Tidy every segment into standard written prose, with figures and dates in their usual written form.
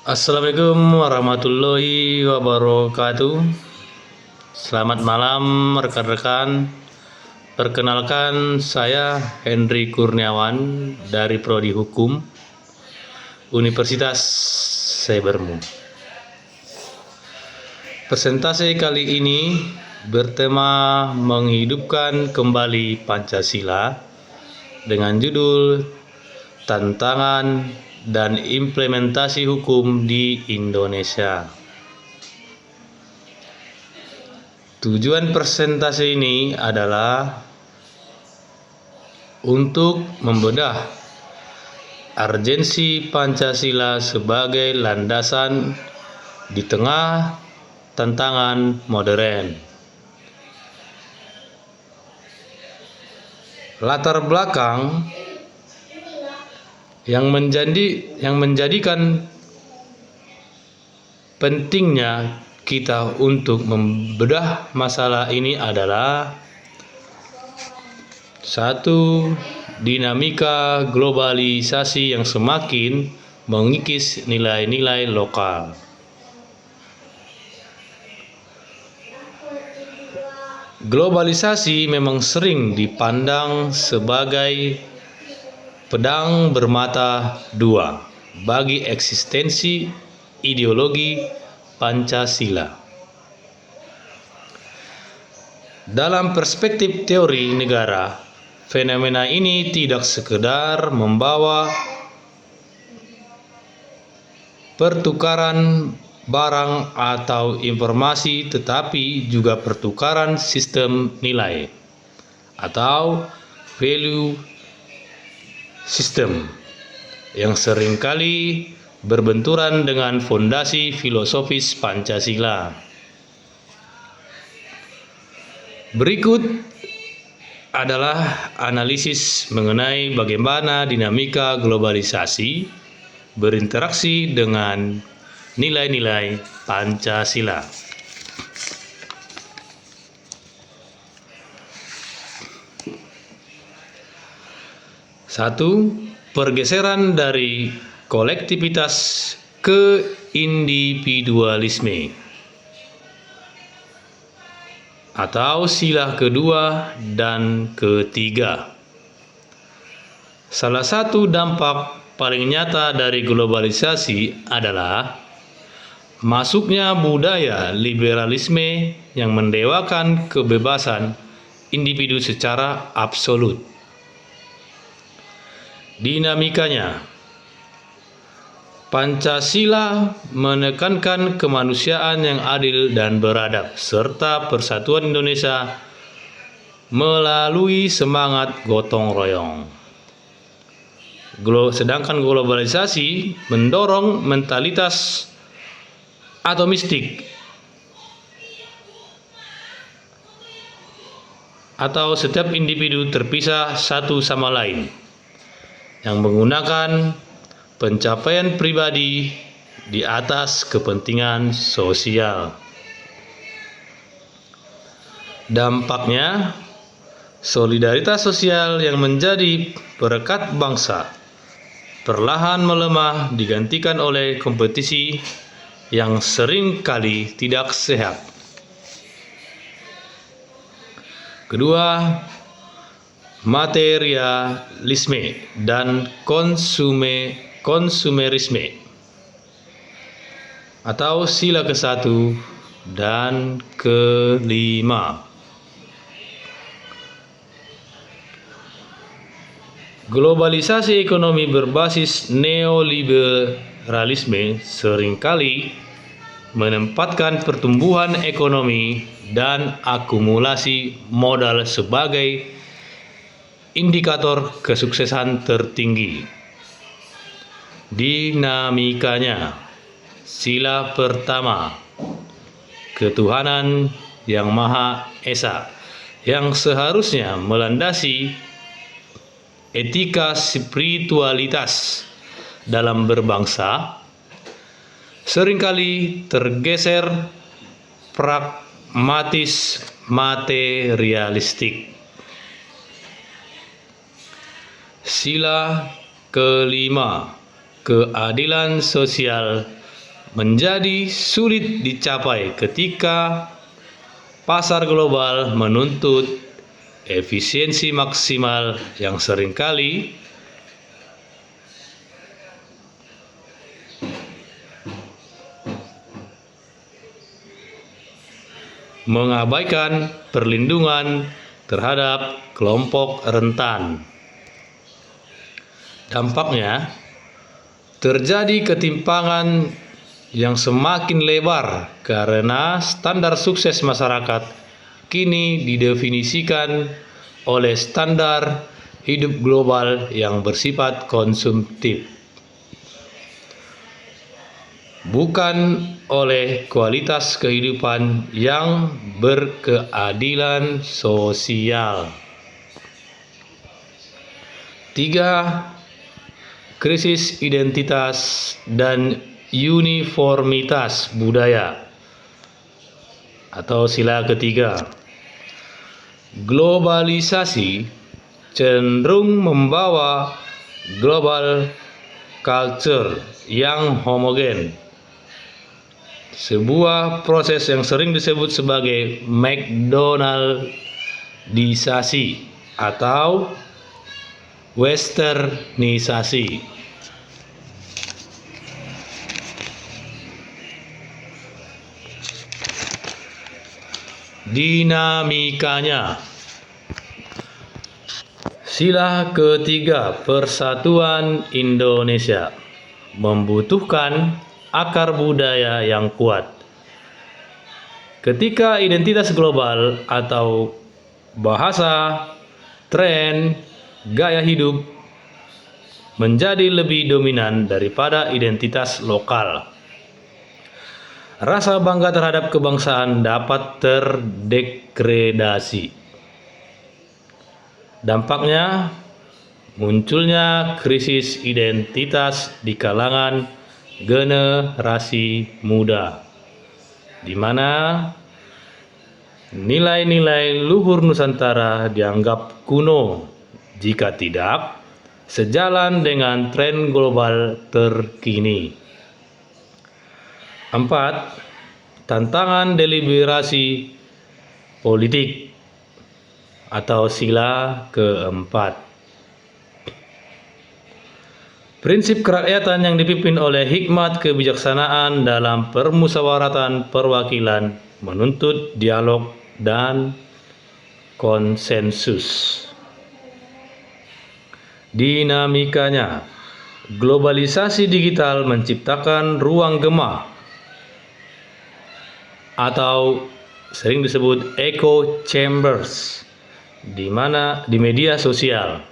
Assalamualaikum warahmatullahi wabarakatuh. Selamat malam rekan-rekan. Perkenalkan, saya Henry Kurniawan dari Prodi Hukum Universitas Cybermu. Presentasi kali ini bertema menghidupkan kembali Pancasila dengan judul Tantangan dan Implementasi Hukum di Indonesia. Tujuan presentasi ini adalah untuk membedah urgensi Pancasila sebagai landasan di tengah tantangan modern. Latar belakang yang menjadikan pentingnya kita untuk membedah masalah ini adalah: satu, dinamika globalisasi yang semakin mengikis nilai-nilai lokal. Globalisasi memang sering dipandang sebagai pedang bermata dua bagi eksistensi ideologi Pancasila. Dalam perspektif teori negara, fenomena ini tidak sekedar membawa pertukaran barang atau informasi, tetapi juga pertukaran sistem nilai atau value system yang seringkali berbenturan dengan fondasi filosofis Pancasila. Berikut adalah analisis mengenai bagaimana dinamika globalisasi berinteraksi dengan nilai-nilai Pancasila. Satu, pergeseran dari kolektivitas ke individualisme atau sila kedua dan ketiga. Salah satu dampak paling nyata dari globalisasi adalah masuknya budaya liberalisme yang mendewakan kebebasan individu secara absolut. Dinamikanya, Pancasila menekankan kemanusiaan yang adil dan beradab serta persatuan Indonesia melalui semangat gotong royong. Sedangkan globalisasi mendorong mentalitas atomistik atau setiap individu terpisah satu sama lain, yang menggunakan pencapaian pribadi di atas kepentingan sosial. Dampaknya, solidaritas sosial yang menjadi perekat bangsa perlahan melemah digantikan oleh kompetisi yang seringkali tidak sehat. Kedua, materialisme dan konsumerisme atau sila ke-1 dan ke-5. Globalisasi ekonomi berbasis neoliberalisme seringkali menempatkan pertumbuhan ekonomi dan akumulasi modal sebagai indikator kesuksesan tertinggi. Dinamikanya, sila pertama, ketuhanan yang Maha Esa, yang seharusnya melandasi etika spiritualitas dalam berbangsa, seringkali tergeser pragmatis materialistik. Sila kelima, keadilan sosial menjadi sulit dicapai ketika pasar global menuntut efisiensi maksimal yang seringkali mengabaikan perlindungan terhadap kelompok rentan. Dampaknya, terjadi ketimpangan yang semakin lebar karena standar sukses masyarakat kini didefinisikan oleh standar hidup global yang bersifat konsumtif, bukan oleh kualitas kehidupan yang berkeadilan sosial. 3. Krisis identitas dan uniformitas budaya, atau sila ketiga. Globalisasi cenderung membawa global culture yang homogen, sebuah proses yang sering disebut sebagai McDonaldisasi atau westernisasi. Dinamikanya. Sila ketiga, Persatuan Indonesia membutuhkan akar budaya yang kuat. Ketika identitas global atau bahasa, tren, gaya hidup menjadi lebih dominan daripada identitas lokal, rasa bangga terhadap kebangsaan dapat terdegradasi. Dampaknya, munculnya krisis identitas di kalangan generasi muda, di mana nilai-nilai luhur Nusantara dianggap kuno jika tidak sejalan dengan tren global terkini. 4. Tantangan deliberasi politik, atau sila keempat. Prinsip kerakyatan yang dipimpin oleh hikmat kebijaksanaan dalam permusyawaratan perwakilan menuntut dialog dan konsensus. Dinamikanya. Globalisasi digital menciptakan ruang gema atau sering disebut echo chambers di media sosial.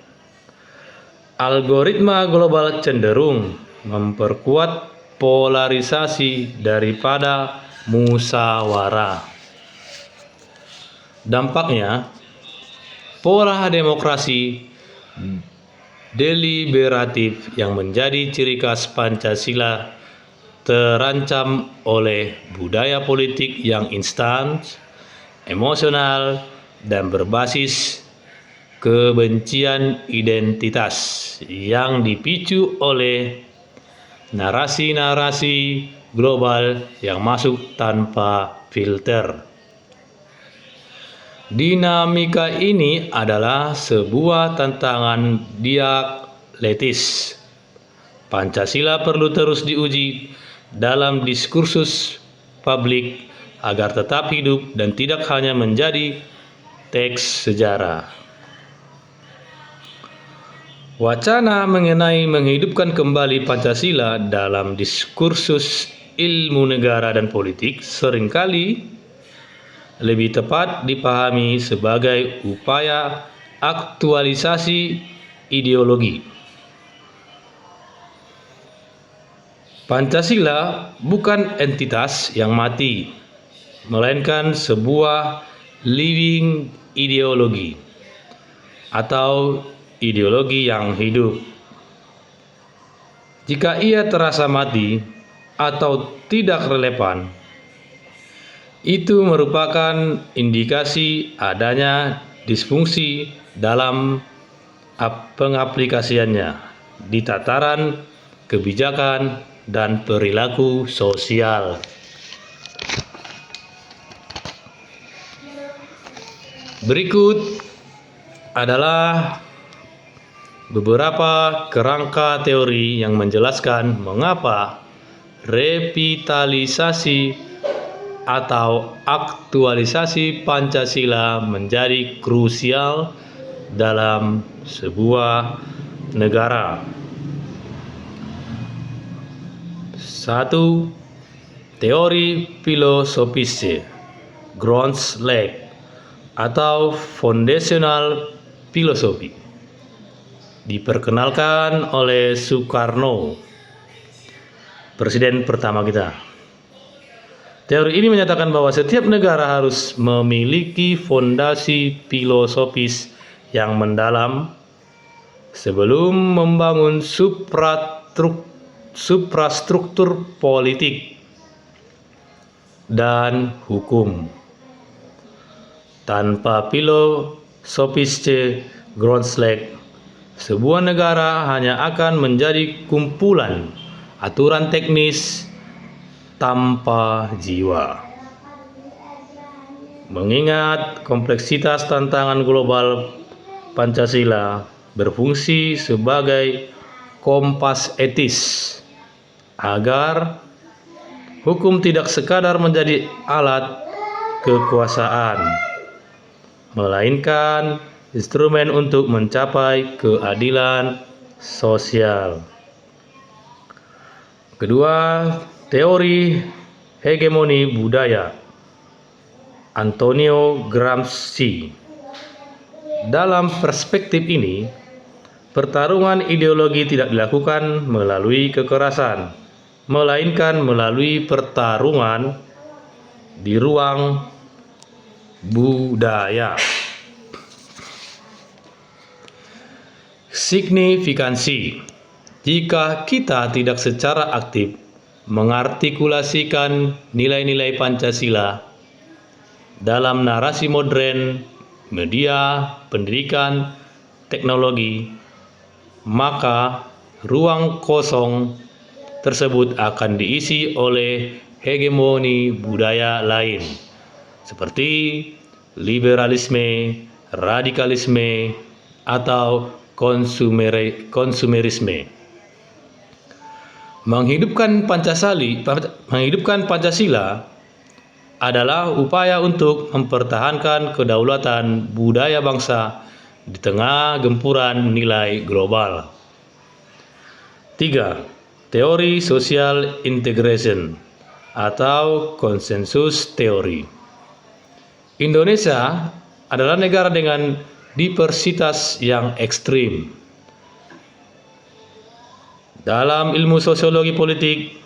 Algoritma global cenderung memperkuat polarisasi daripada musyawarah. Dampaknya, pola demokrasi deliberatif yang menjadi ciri khas Pancasila terancam oleh budaya politik yang instan, emosional, dan berbasis kebencian identitas yang dipicu oleh narasi-narasi global yang masuk tanpa filter. Dinamika ini adalah sebuah tantangan dialektis. Pancasila perlu terus diuji dalam diskursus publik agar tetap hidup dan tidak hanya menjadi teks sejarah. Wacana mengenai menghidupkan kembali Pancasila dalam diskursus ilmu negara dan politik seringkali lebih tepat dipahami sebagai upaya aktualisasi ideologi. Pancasila bukan entitas yang mati, melainkan sebuah living ideologi atau ideologi yang hidup. Jika ia terasa mati atau tidak relevan, itu merupakan indikasi adanya disfungsi dalam pengaplikasiannya di tataran kebijakan, dan perilaku sosial. Berikut adalah beberapa kerangka teori yang menjelaskan mengapa revitalisasi atau aktualisasi Pancasila menjadi krusial dalam sebuah negara. 1. Teori filosofis Grundslag atau foundational philosophy diperkenalkan oleh Soekarno, presiden pertama kita. Teori ini menyatakan bahwa setiap negara harus memiliki fondasi filosofis yang mendalam sebelum membangun suprastruktur politik dan hukum. Tanpa filosofis Grundslag, sebuah negara hanya akan menjadi kumpulan aturan teknis tanpa jiwa. Mengingat kompleksitas tantangan global, Pancasila berfungsi sebagai kompas etis agar hukum tidak sekadar menjadi alat kekuasaan, melainkan instrumen untuk mencapai keadilan sosial. Kedua, teori hegemoni budaya Antonio Gramsci. Dalam perspektif ini, pertarungan ideologi tidak dilakukan melalui kekerasan, melainkan melalui pertarungan di ruang budaya. Signifikansi. Jika kita tidak secara aktif mengartikulasikan nilai-nilai Pancasila dalam narasi modern, media, pendidikan, teknologi, maka ruang kosong tersebut akan diisi oleh hegemoni budaya lain seperti liberalisme, radikalisme, atau konsumerisme. Menghidupkan Pancasila adalah upaya untuk mempertahankan kedaulatan budaya bangsa di tengah gempuran nilai global. 3. Teori social integration atau konsensus teori. Indonesia adalah negara dengan diversitas yang ekstrim. Dalam ilmu sosiologi politik,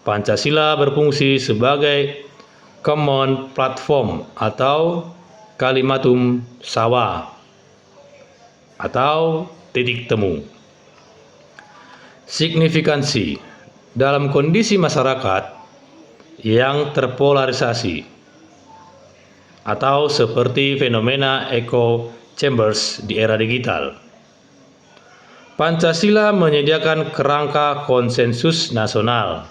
Pancasila berfungsi sebagai common platform atau kalimatum sawa atau titik temu. Signifikansi. Dalam kondisi masyarakat yang terpolarisasi atau seperti fenomena echo chambers di era digital, Pancasila menyediakan kerangka konsensus nasional.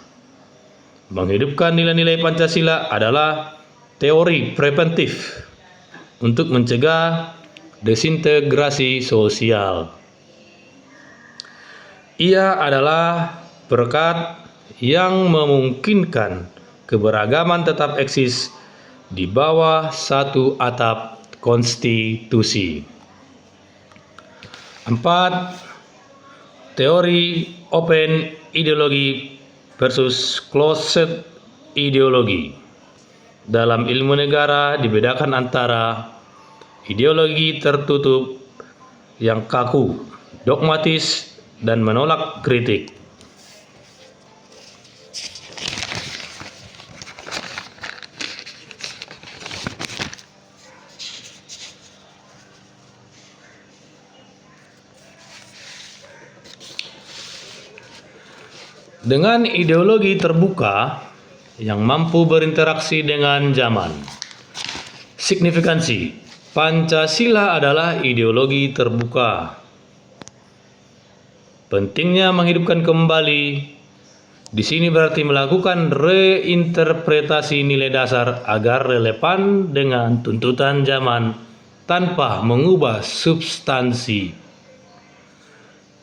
Menghidupkan nilai-nilai Pancasila adalah teori preventif untuk mencegah desintegrasi sosial. Ia adalah berkat yang memungkinkan keberagaman tetap eksis di bawah satu atap konstitusi. 4. Teori open ideologi versus closed ideologi. Dalam ilmu negara dibedakan antara ideologi tertutup yang kaku, dogmatis, dan menolak kritik. Dengan ideologi terbuka yang mampu berinteraksi dengan zaman. Signifikansi. Pancasila adalah ideologi terbuka. Pentingnya menghidupkan kembali di sini berarti melakukan reinterpretasi nilai dasar agar relevan dengan tuntutan zaman tanpa mengubah substansi.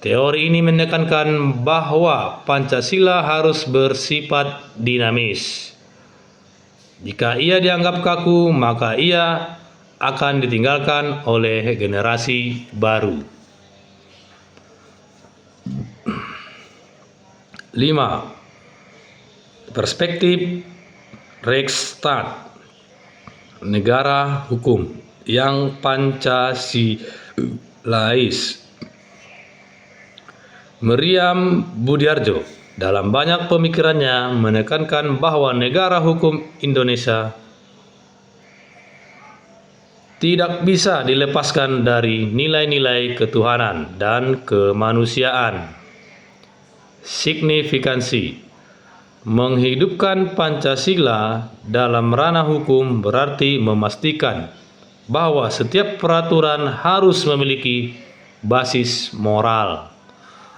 Teori ini menekankan bahwa Pancasila harus bersifat dinamis. Jika ia dianggap kaku, maka ia akan ditinggalkan oleh generasi baru. 5. Perspektif Rechtsstaat, negara hukum yang Pancasilais. Meriam Budiarjo dalam banyak pemikirannya menekankan bahwa negara hukum Indonesia tidak bisa dilepaskan dari nilai-nilai ketuhanan dan kemanusiaan. Signifikansi menghidupkan Pancasila dalam ranah hukum berarti memastikan bahwa setiap peraturan harus memiliki basis moral.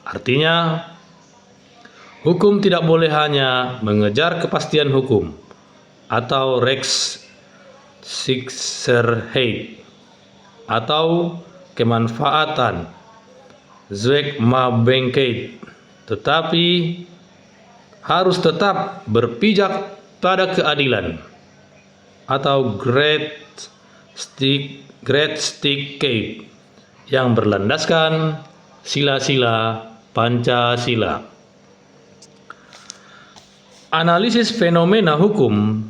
Artinya, hukum tidak boleh hanya mengejar kepastian hukum atau Rechtssicherheit atau kemanfaatan Zweckmaßigkeit, tetapi harus tetap berpijak pada keadilan atau Gerechtigkeit yang berlandaskan sila-sila Pancasila. Analisis fenomena hukum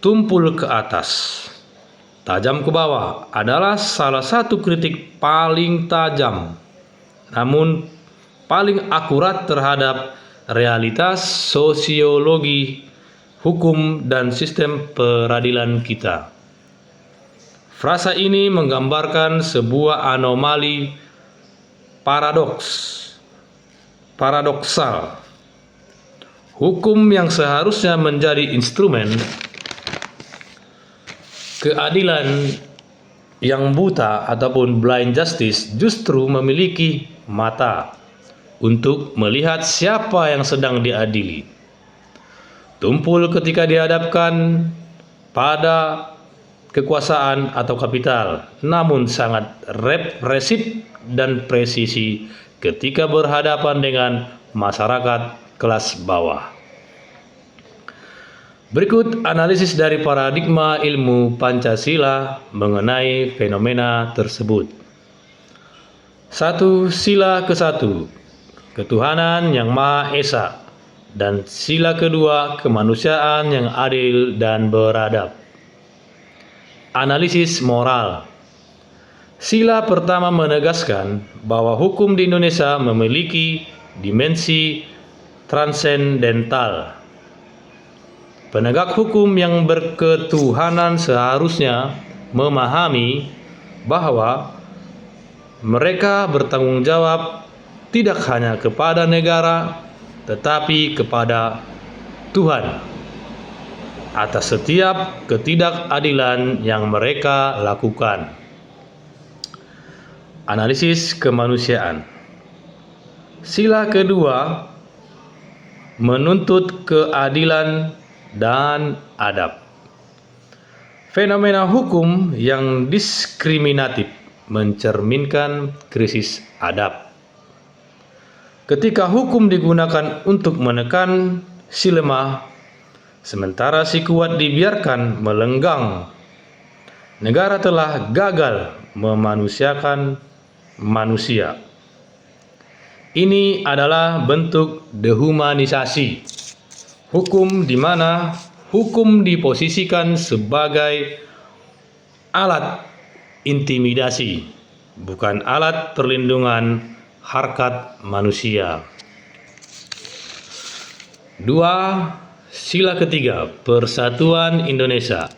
tumpul ke atas, tajam ke bawah adalah salah satu kritik paling tajam, namun paling akurat terhadap realitas sosiologi hukum dan sistem peradilan kita. Frasa ini menggambarkan sebuah anomali paradoksal. Hukum yang seharusnya menjadi instrumen keadilan yang buta ataupun blind justice justru memiliki mata untuk melihat siapa yang sedang diadili. Tumpul ketika dihadapkan pada kekuasaan atau kapital, namun sangat represif dan presisi ketika berhadapan dengan masyarakat kelas bawah. Berikut analisis dari paradigma ilmu Pancasila mengenai fenomena tersebut. 1. Sila ke-1, ketuhanan yang Maha Esa, dan sila kedua, kemanusiaan yang adil dan beradab. Analisis moral. Sila pertama menegaskan bahwa hukum di Indonesia memiliki dimensi transendental. Penegak hukum yang berketuhanan seharusnya memahami bahwa mereka bertanggung jawab tidak hanya kepada negara, tetapi kepada Tuhan atas setiap ketidakadilan yang mereka lakukan. Analisis kemanusiaan. Sila kedua menuntut keadilan dan adab. Fenomena hukum yang diskriminatif mencerminkan krisis adab. Ketika hukum digunakan untuk menekan si lemah, sementara si kuat dibiarkan melenggang, negara telah gagal memanusiakan manusia. Ini adalah bentuk dehumanisasi hukum, di mana hukum diposisikan sebagai alat intimidasi, bukan alat perlindungan harkat manusia. 2. Sila ketiga, Persatuan Indonesia.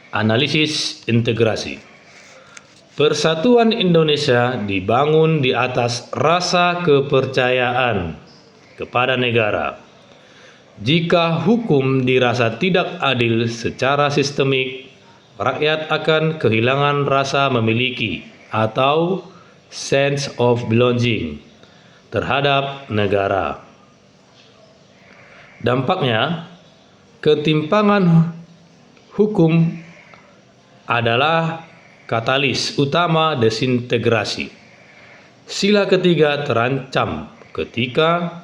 Analisis integrasi. Persatuan Indonesia dibangun di atas rasa kepercayaan kepada negara. Jika hukum dirasa tidak adil secara sistemik, rakyat akan kehilangan rasa memiliki atau sense of belonging terhadap negara. Dampaknya, ketimpangan hukum adalah katalis utama desintegrasi. Sila ketiga terancam ketika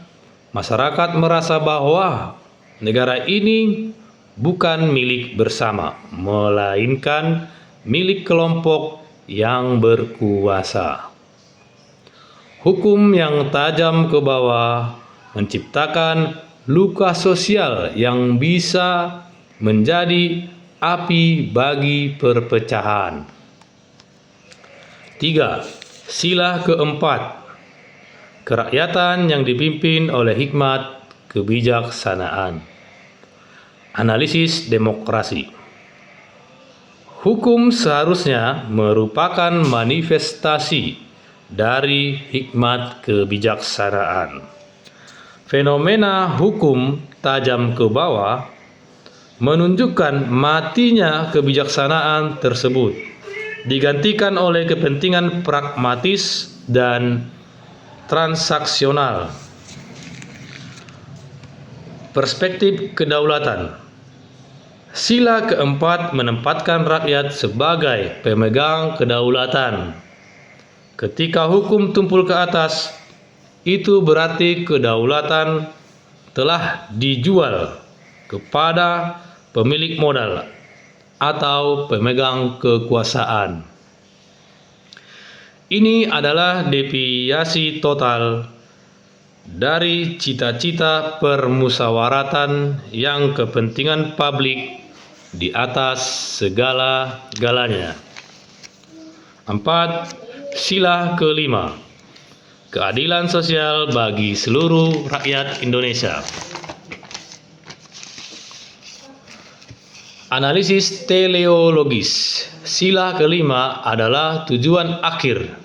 masyarakat merasa bahwa negara ini bukan milik bersama, melainkan milik kelompok yang berkuasa. Hukum yang tajam ke bawah menciptakan luka sosial yang bisa menjadi api bagi perpecahan. 3. Sila keempat, kerakyatan yang dipimpin oleh hikmat kebijaksanaan. Analisis demokrasi. Hukum seharusnya merupakan manifestasi dari hikmat kebijaksanaan. Fenomena hukum tajam ke bawah menunjukkan matinya kebijaksanaan tersebut, digantikan oleh kepentingan pragmatis dan transaksional. Perspektif kedaulatan. Sila keempat menempatkan rakyat sebagai pemegang kedaulatan. Ketika hukum tumpul ke atas, itu berarti kedaulatan telah dijual kepada pemilik modal atau pemegang kekuasaan. Ini adalah deviasi total dari cita-cita permusawaratan yang kepentingan publik di atas segala-galanya. 4. Sila kelima, keadilan sosial bagi seluruh rakyat Indonesia. Analisis teleologis. Sila kelima adalah tujuan akhir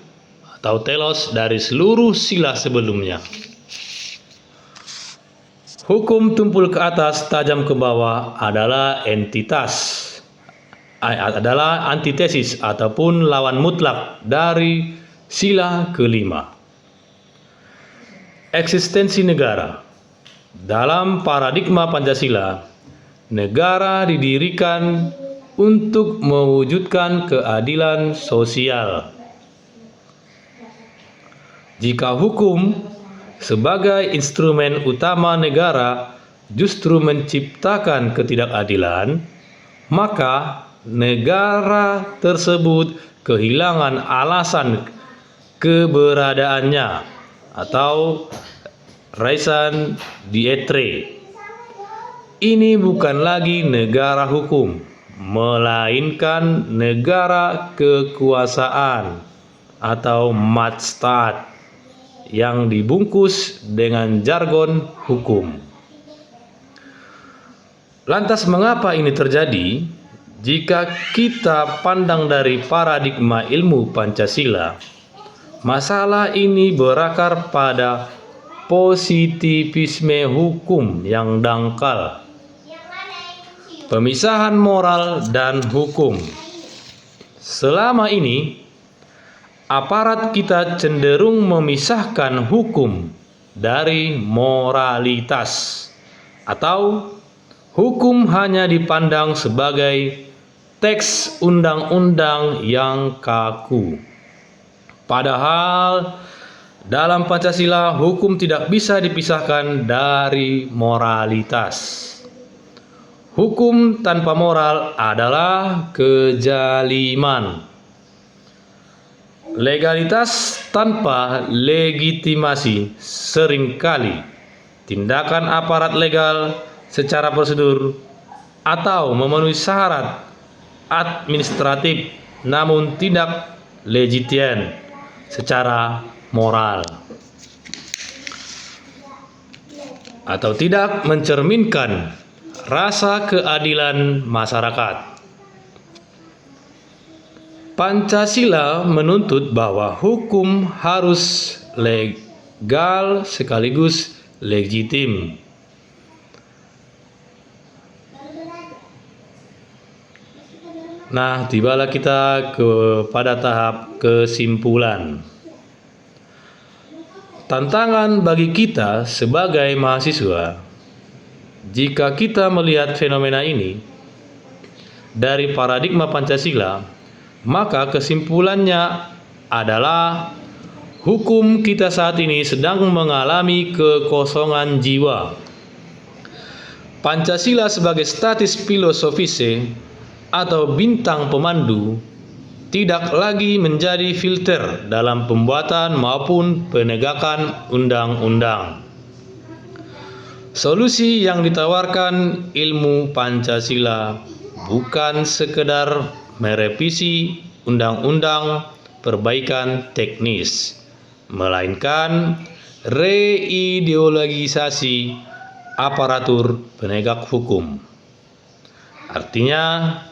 atau telos dari seluruh sila sebelumnya. Hukum tumpul ke atas, tajam ke bawah adalah antitesis ataupun lawan mutlak dari sila kelima. Eksistensi negara. Dalam paradigma Pancasila, negara didirikan untuk mewujudkan keadilan sosial. Jika hukum sebagai instrumen utama negara justru menciptakan ketidakadilan, maka negara tersebut kehilangan alasan keberadaannya atau raison d'être. Ini bukan lagi negara hukum, melainkan negara kekuasaan atau Maatstaat yang dibungkus dengan jargon hukum. Lantas mengapa ini terjadi? Jika kita pandang dari paradigma ilmu Pancasila, masalah ini berakar pada positivisme hukum yang dangkal, pemisahan moral dan hukum. Selama ini, aparat kita cenderung memisahkan hukum dari moralitas, atau hukum hanya dipandang sebagai teks undang-undang yang kaku. Padahal dalam Pancasila hukum tidak bisa dipisahkan dari moralitas. Hukum tanpa moral adalah kezaliman. Legalitas tanpa legitimasi seringkali tindakan aparat legal secara prosedur atau memenuhi syarat administratif namun tidak legitim secara moral atau tidak mencerminkan rasa keadilan masyarakat. Pancasila menuntut bahwa hukum harus legal sekaligus legitim. Nah, tibalah kita kepada tahap kesimpulan. Tantangan bagi kita sebagai mahasiswa, jika kita melihat fenomena ini dari paradigma Pancasila, maka kesimpulannya adalah hukum kita saat ini sedang mengalami kekosongan jiwa. Pancasila sebagai statis filosofis atau bintang pemandu tidak lagi menjadi filter dalam pembuatan maupun penegakan undang-undang. Solusi yang ditawarkan ilmu Pancasila bukan sekedar merevisi undang-undang perbaikan teknis, melainkan reideologisasi aparatur penegak hukum. Artinya,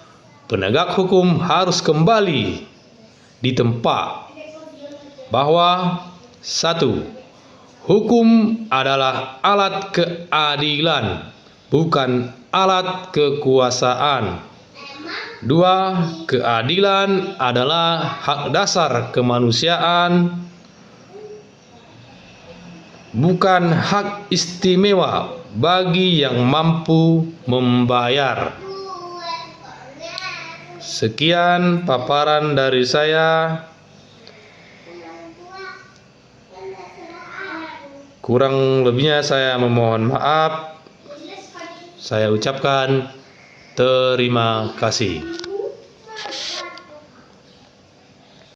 penegak hukum harus kembali ditempa bahwa 1. Hukum adalah alat keadilan, bukan alat kekuasaan. 2. Keadilan adalah hak dasar kemanusiaan, bukan hak istimewa bagi yang mampu membayar. Sekian paparan dari saya. Kurang lebihnya saya memohon maaf. Saya ucapkan terima kasih.